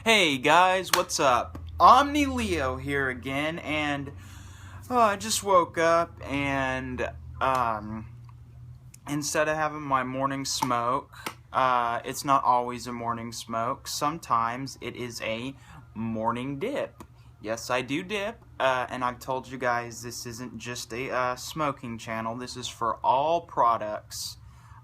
Hey guys, what's up? Omni Leo here again, and I just woke up and instead of having my morning smoke, it's not always a morning smoke. Sometimes it is a morning dip. Yes, I do dip, and I've told you guys this isn't just a smoking channel. This is for all products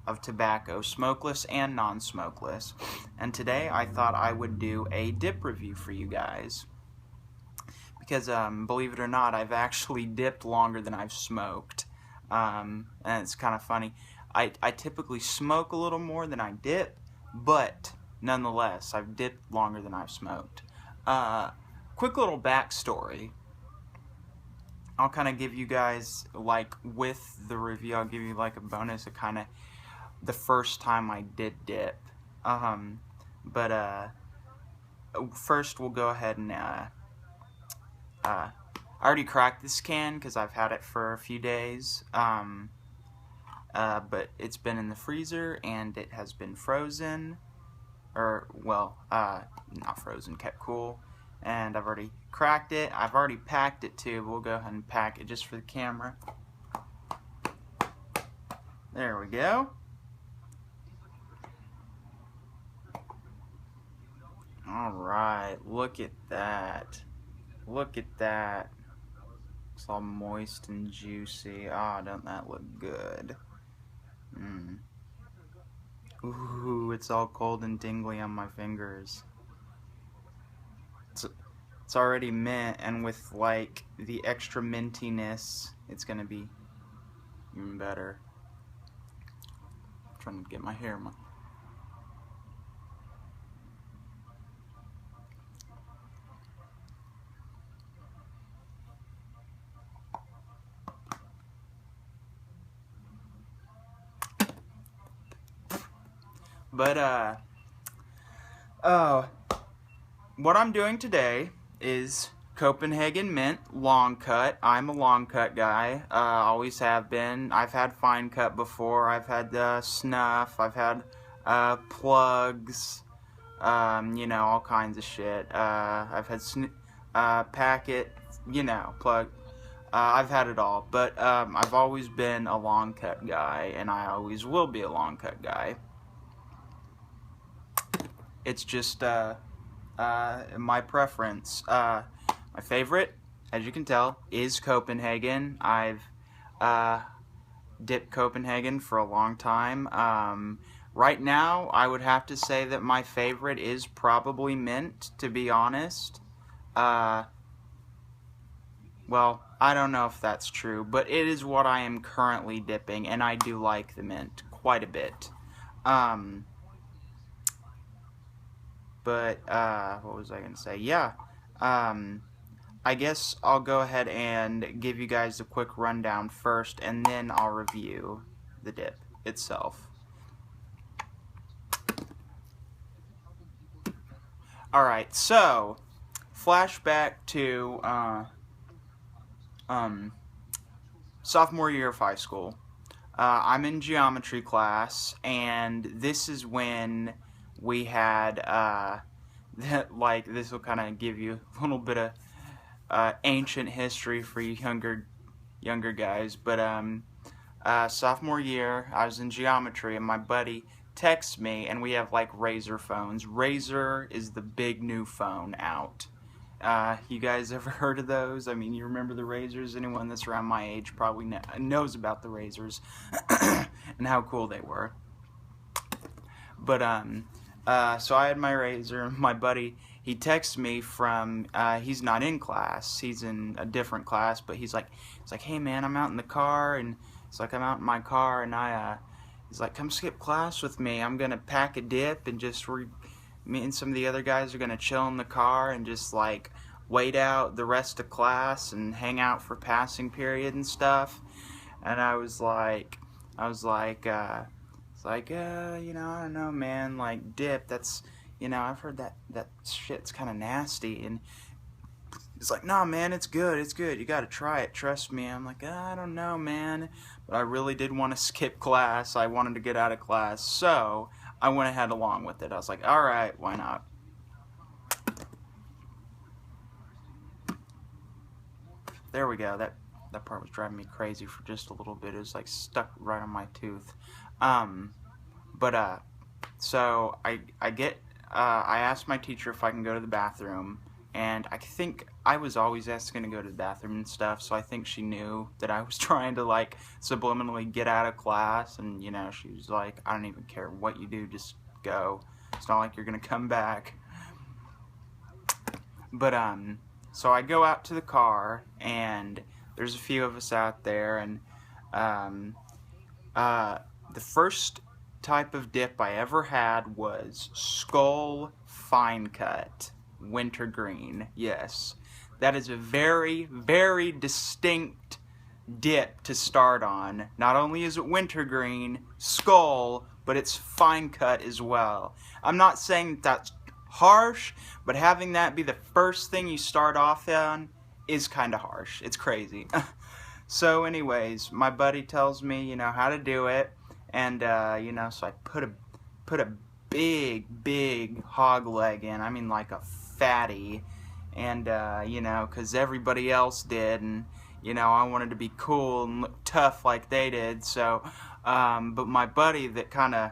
of tobacco, smokeless and non-smokeless. And today I thought I would do a dip review for you guys. Because, believe it or not, I've actually dipped longer than I've smoked. And it's kind of funny. I typically smoke a little more than I dip, but nonetheless, I've dipped longer than I've smoked. Quick little backstory. I'll kind of give you guys, like, with the review, I'll give you, like, a bonus of kind of the first time I did dip. First we'll go ahead and, I already cracked this can because I've had it for a few days, but it's been in the freezer and it has been frozen, or, well, not frozen, kept cool, and I've already cracked it. I've already packed it too, but we'll go ahead and pack it just for the camera. There we go. Alright, look at that. Look at that. It's all moist and juicy. Ah, doesn't that look good? Ooh, it's all cold and tingly on my fingers. It's already mint, and with like the extra mintiness, it's gonna be even better. I'm trying to get my hair. But, what I'm doing today is Copenhagen Mint long cut. I'm a long cut guy, always have been. I've had fine cut before. I've had snuff. I've had plugs, you know, all kinds of shit. I've had packet, you know, plug. I've had it all, but I've always been a long cut guy, and I always will be a long cut guy. It's just my preference. My favorite, as you can tell, is Copenhagen. I've dipped Copenhagen for a long time. Right now, I would have to say that my favorite is probably mint, to be honest. Well, I don't know if that's true, but it is what I am currently dipping, and I do like the mint quite a bit. But, what was I going to say? Yeah, I guess I'll go ahead and give you guys a quick rundown first, and then I'll review the dip itself. Alright, so, flashback to, sophomore year of high school. I'm in geometry class, and this is when we had, like, this will kind of give you a little bit of ancient history for you younger guys, but sophomore year, I was in geometry, and my buddy texts me, and we have, like, Razr phones. Razr is the big new phone out. You guys ever heard of those? I mean, you remember the Razrs? Anyone that's around my age probably knows about the Razrs and how cool they were. But, so I had my Razr. My buddy, he texts me from, he's not in class, he's in a different class, but he's like, hey man, I'm out in the car, and it's like, I'm out in my car, and he's like, come skip class with me, I'm gonna pack a dip, and just, me and some of the other guys are gonna chill in the car, and just, like, wait out the rest of class, and hang out for passing period and stuff. And I was like, you know, I don't know, man, like, dip, that's, you know, I've heard that shit's kind of nasty, and it's like, nah, man, it's good, you gotta try it, trust me. I'm like, I don't know, man, but I really did want to skip class. I wanted to get out of class, so I went ahead along with it. I was like, alright, why not? There we go. That part was driving me crazy for just a little bit. It was like stuck right on my tooth. But so I asked my teacher if I can go to the bathroom, and I think I was always asking to go to the bathroom and stuff, so I think she knew that I was trying to, like, subliminally get out of class, and, you know, she was like, I don't even care what you do, just go. It's not like you're gonna come back. But, so I go out to the car, and there's a few of us out there, and, the first type of dip I ever had was Skull Fine Cut Wintergreen. Yes, that is a very, very distinct dip to start on. Not only is it wintergreen, skull, but it's fine cut as well. I'm not saying that's harsh, but having that be the first thing you start off on is kind of harsh. It's crazy. So anyways, my buddy tells me, you know, how to do it, and you know, so I put a big hog leg in. I mean, like a fatty, and you know, because everybody else did, and you know, I wanted to be cool and look tough like they did. So, but my buddy that kind of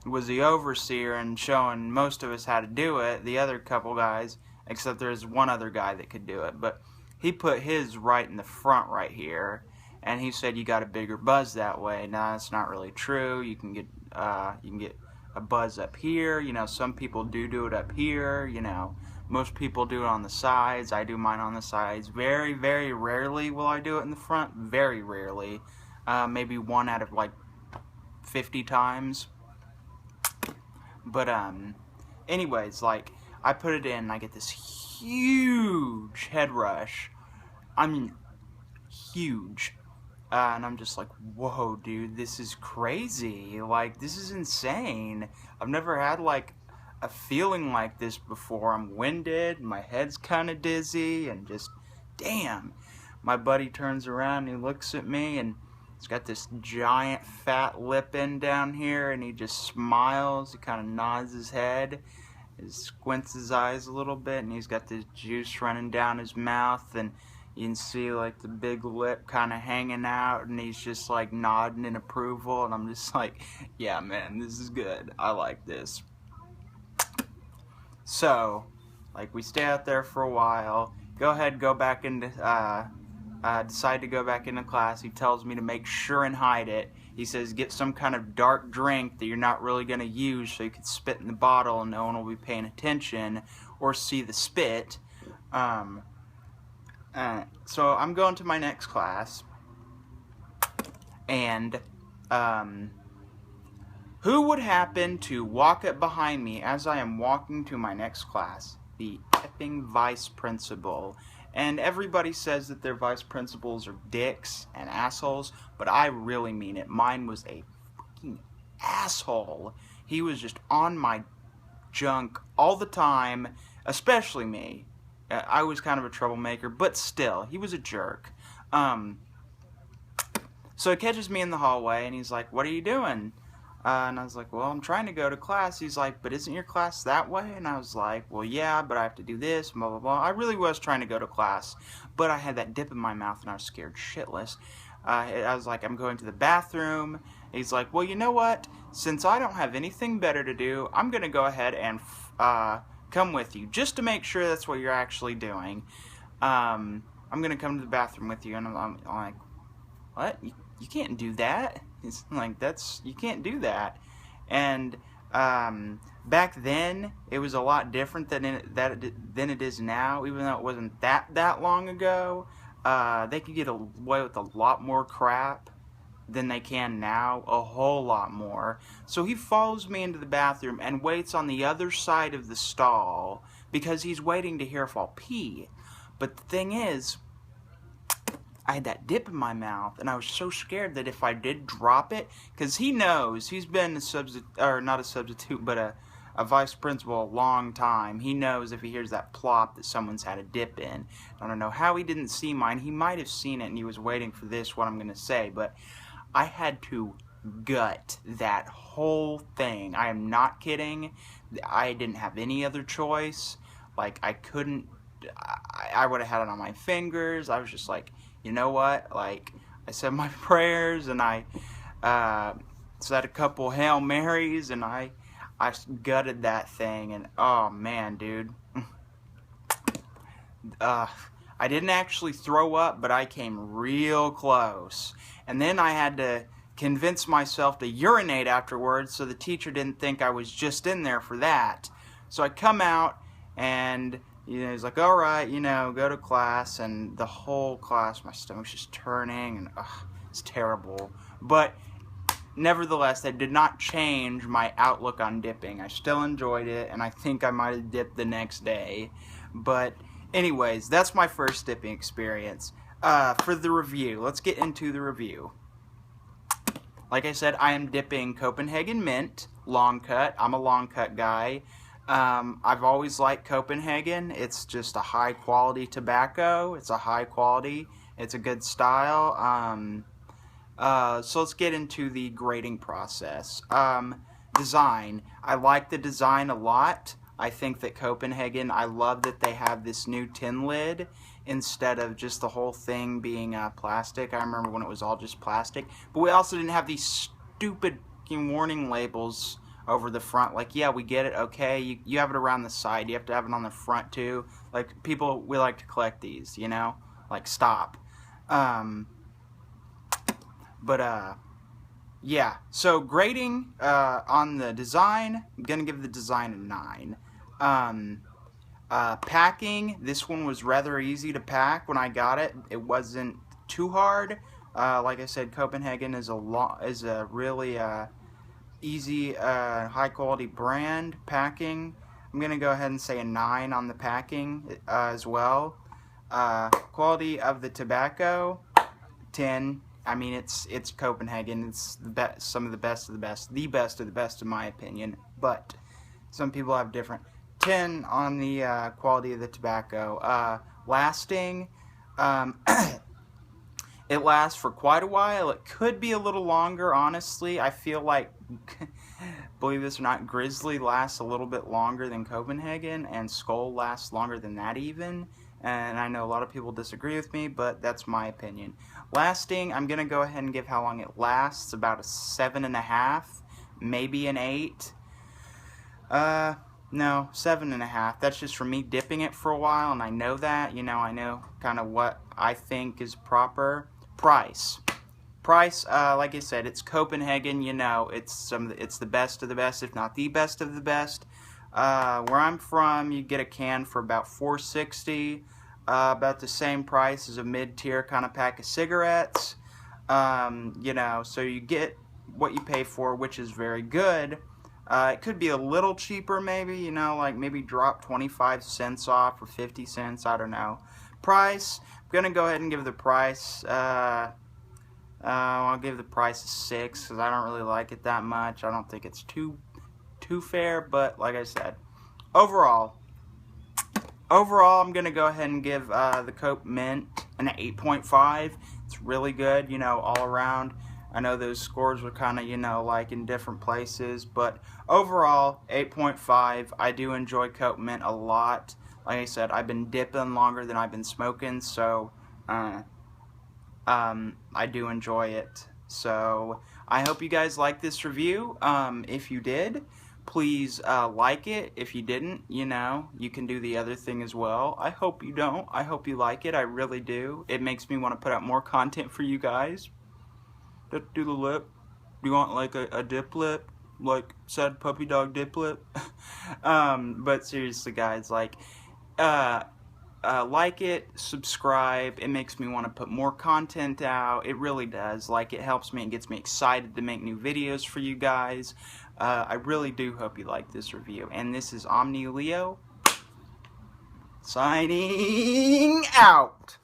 was the overseer and showing most of us how to do it, the other couple guys, except there's one other guy that could do it, but he put his right in the front right here, and he said you got a bigger buzz that way. Now that's not really true. You can get a buzz up here. You know, some people do it up here. You know, most people do it on the sides. I do mine on the sides. Very, very rarely will I do it in the front. Very rarely. Maybe 1 out of like 50 times. But anyways, like, I put it in and I get this huge head rush. I mean, huge. And I'm just like, whoa, dude, this is crazy. Like, this is insane. I've never had, like, a feeling like this before. I'm winded, my head's kind of dizzy, and just, damn. My buddy turns around and he looks at me, and he's got this giant fat lip in down here, and he just smiles. He kind of nods his head. He squints his eyes a little bit, and he's got this juice running down his mouth, and you can see like the big lip kind of hanging out, and he's just like nodding in approval, and I'm just like, yeah, man, this is good. I like this. So, like, we stay out there for a while. Go ahead, go back into, decide to go back into class. He tells me to make sure and hide it. He says get some kind of dark drink that you're not really going to use so you can spit in the bottle and no one will be paying attention or see the spit. So I'm going to my next class, and who would happen to walk up behind me as I am walking to my next class? The effing vice principal. And everybody says that their vice principals are dicks and assholes, but I really mean it. Mine was a fucking asshole. He was just on my junk all the time, especially me. I was kind of a troublemaker, but still, he was a jerk. So he catches me in the hallway, and he's like, what are you doing? And I was like, well, I'm trying to go to class. He's like, but isn't your class that way? And I was like, well, yeah, but I have to do this, blah, blah, blah. I really was trying to go to class, but I had that dip in my mouth, and I was scared shitless. I was like, I'm going to the bathroom. He's like, well, you know what? Since I don't have anything better to do, I'm going to go ahead and come with you, just to make sure that's what you're actually doing. I'm going to come to the bathroom with you. And I'm like, what? You can't do that. It's like, you can't do that. And back then, it was a lot different than it is now. Even though it wasn't that long ago, they could get away with a lot more crap than they can now, a whole lot more. So he follows me into the bathroom and waits on the other side of the stall because he's waiting to hear if I'll pee. But the thing is, I had that dip in my mouth, and I was so scared that if I did drop it, because he knows, he's been not a substitute, but a vice principal a long time. He knows if he hears that plop that someone's had a dip in. I don't know how he didn't see mine. He might have seen it, and he was waiting for this, what I'm going to say, but I had to gut that whole thing. I am not kidding. I didn't have any other choice. Like, I couldn't I would have had it on my fingers. I was just like, you know what? Like, I said my prayers, and I said a couple Hail Marys, and I gutted that thing, and oh man, dude. I didn't actually throw up, but I came real close. And then I had to convince myself to urinate afterwards so the teacher didn't think I was just in there for that. So I come out, and he's like, all right, go to class. And the whole class, my stomach's just turning, and it's terrible. But nevertheless, that did not change my outlook on dipping. I still enjoyed it, and I think I might have dipped the next day. But anyways, that's my first dipping experience. For the review, let's get into the review. Like I said, I am dipping Copenhagen Mint, long cut. I'm a long cut guy. I've always liked Copenhagen. It's just a high quality tobacco. It's a high quality. It's a good style. So let's get into the grading process. Design. I like the design a lot. I think that Copenhagen, I love that they have this new tin lid instead of just the whole thing being plastic. I remember when it was all just plastic. But we also didn't have these stupid warning labels over the front. Like, yeah, we get it, okay. You have it around the side. You have to have it on the front too. Like, people, we like to collect these, Like, stop. Yeah, so grading on the design, I'm going to give the design a 9. Packing, this one was rather easy to pack when I got it. It wasn't too hard. Like I said, Copenhagen is a really easy, high-quality brand. Packing, I'm going to go ahead and say a 9 on the packing as well. Quality of the tobacco, 10. I mean, it's Copenhagen. It's some of the best of the best. The best of the best, in my opinion. But some people have different. 10 on the quality of the tobacco. Lasting, it lasts for quite a while. It could be a little longer, honestly. I feel like, believe this or not, Grizzly lasts a little bit longer than Copenhagen, and Skull lasts longer than that even. And I know a lot of people disagree with me, but that's my opinion. Lasting, I'm going to go ahead and give how long it lasts, about a 7.5, maybe an 8. No, 7.5. That's just from me dipping it for a while, and I know that. I know kind of what I think is proper. Price, like I said, it's Copenhagen. It's the best of the best, if not the best of the best. Where I'm from, you get a can for about $4.60, about the same price as a mid-tier kind of pack of cigarettes. So you get what you pay for, which is very good. It could be a little cheaper, maybe, like maybe drop 25 cents off or 50 cents, I don't know. Price, I'm going to go ahead and give the price, I'll give the price a 6, because I don't really like it that much. I don't think it's too fair, but like I said, overall, I'm going to go ahead and give the Cope Mint an 8.5. It's really good, all around. I know those scores were kind of, like in different places, but overall, 8.5. I do enjoy Cope Mint a lot. Like I said, I've been dipping longer than I've been smoking, so I do enjoy it. So I hope you guys like this review. If you did, please like it. If you didn't, you can do the other thing as well. I hope you don't. I hope you like it. I really do. It makes me want to put out more content for you guys. Do the lip. Do you want like a dip lip? Like sad puppy dog dip lip? But seriously guys, like it, subscribe. It makes me want to put more content out. It really does. Like, it helps me and gets me excited to make new videos for you guys. I really do hope you like this review. And this is Omni Leo signing out.